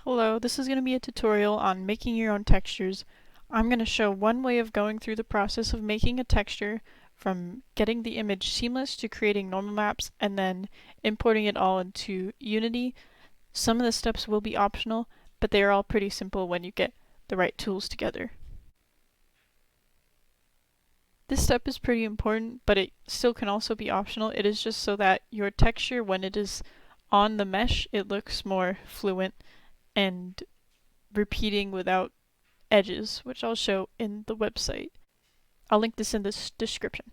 Hello, this is going to be a tutorial on making your own textures. I'm going to show one way of going through the process of making a texture from getting the image seamless to creating normal maps and then importing it all into Unity. Some of the steps will be optional, but they are all pretty simple when you get the right tools together. This step is pretty important, but it still can also be optional. It is just so that your texture, when it is on the mesh, it looks more fluent and repeating without edges, which I'll show in the website. I'll link this in the description.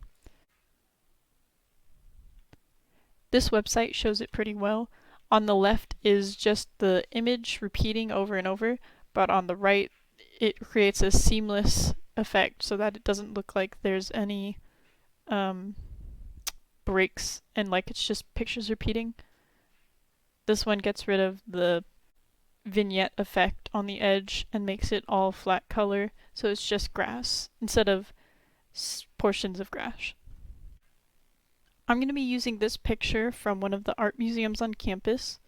This website shows it pretty well. On the left is just the image repeating over and over, but on the right it creates a seamless effect so that it doesn't look like there's any breaks and like it's just pictures repeating. This one gets rid of the vignette effect on the edge and makes it all flat color, so it's just grass instead of portions of grass. I'm going to be using this picture from one of the art museums on campus.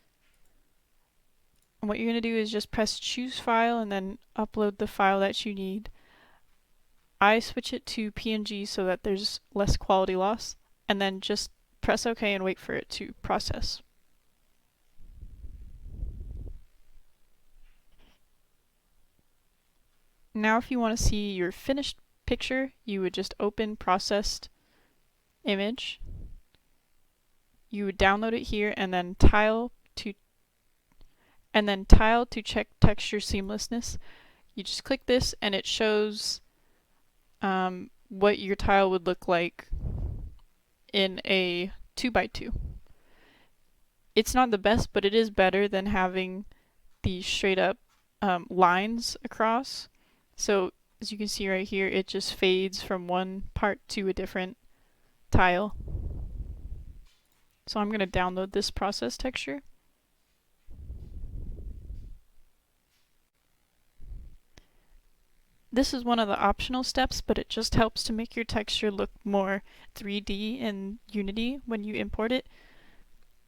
And what you're going to do is just press choose file and then upload the file that you need. I switch it to PNG so that there's less quality loss, and then just press OK and wait for it to process. Now if you want to see your finished picture, you would just open processed image. You would download it here and then tile to check texture seamlessness. You just click this and it shows what your tile would look like in a 2x2. It's not the best, but it is better than having these straight up lines across. So as you can see right here, it just fades from one part to a different tile. So I'm going to download this process texture. This is one of the optional steps, but it just helps to make your texture look more 3D in Unity when you import it.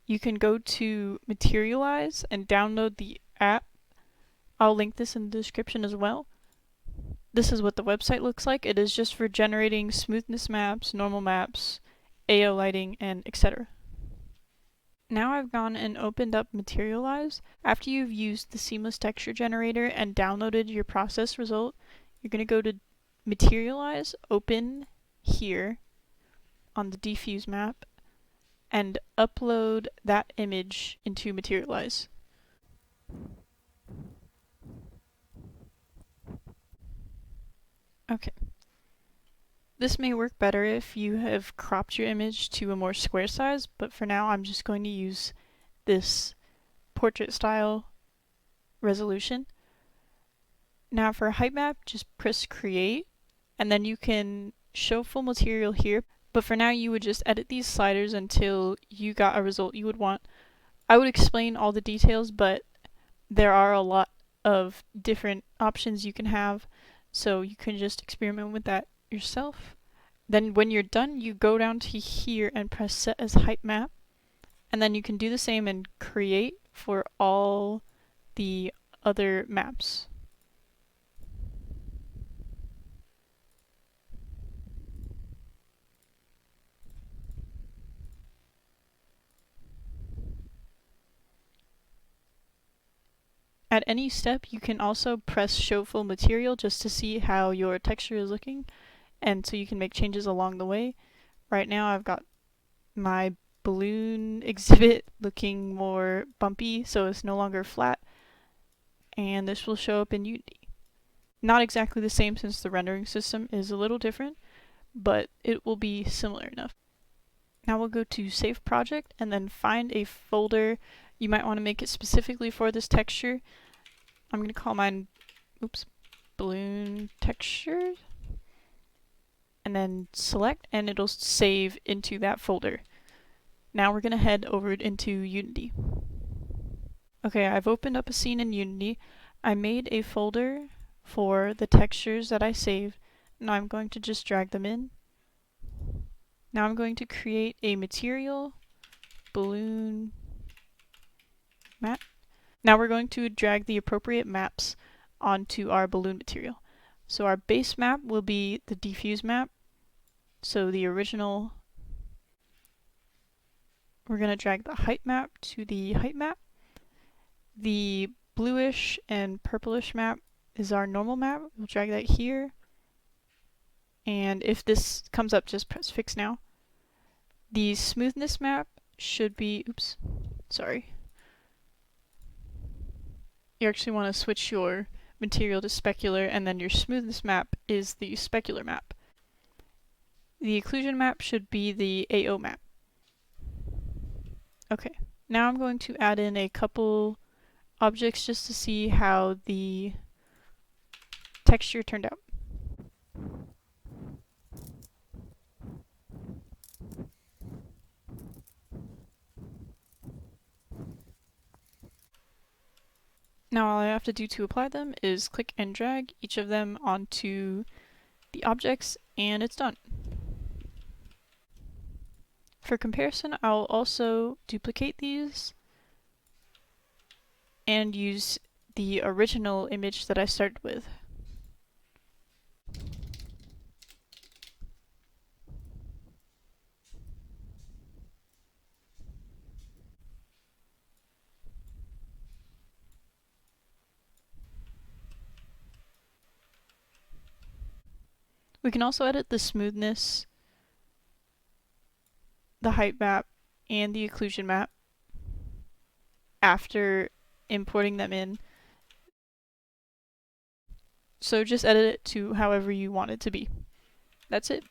You can go to Materialize and download the app. I'll link this in the description as well. This is what the website looks like. It is just for generating smoothness maps, normal maps, AO lighting, and etc. Now I've gone and opened up Materialize. After you've used the seamless texture generator and downloaded your process result, you're going to go to Materialize, open here on the diffuse map, and upload that image into Materialize. Okay. This may work better if you have cropped your image to a more square size, but for now I'm just going to use this portrait style resolution. Now for a height map, just press create, and then you can show full material here, but for now you would just edit these sliders until you got a result you would want. I would explain all the details, but there are a lot of different options you can have, so you can just experiment with that yourself. Then when you're done, you go down to here and press set as height map, and then you can do the same and create for all the other maps. At any step, you can also press show full material just to see how your texture is looking, and so you can make changes along the way. Right now I've got my balloon exhibit looking more bumpy, so it's no longer flat, and this will show up in Unity. Not exactly the same since the rendering system is a little different, but it will be similar enough. Now we'll go to Save Project and then find a folder. You might want to make it specifically for this texture. I'm going to call mine, balloon texture, and then select, and it'll save into that folder. Now we're going to head over into Unity. Okay, I've opened up a scene in Unity. I made a folder for the textures that I saved. Now I'm going to just drag them in. Now I'm going to create a material balloon map. Now we're going to drag the appropriate maps onto our balloon material. So our base map will be the diffuse map. So the original, we're going to drag the height map to the height map. The bluish and purplish map is our normal map. We'll drag that here. And if this comes up, just press fix now. The smoothness map should be, oops, sorry. You actually want to switch your material to specular, and then your smoothness map is the specular map. The occlusion map should be the AO map. Okay, now I'm going to add in a couple objects just to see how the texture turned out. Now all I have to do to apply them is click and drag each of them onto the objects, and it's done. For comparison, I'll also duplicate these and use the original image that I started with. We can also edit the smoothness, the height map, and the occlusion map after importing them in. So just edit it to however you want it to be. That's it.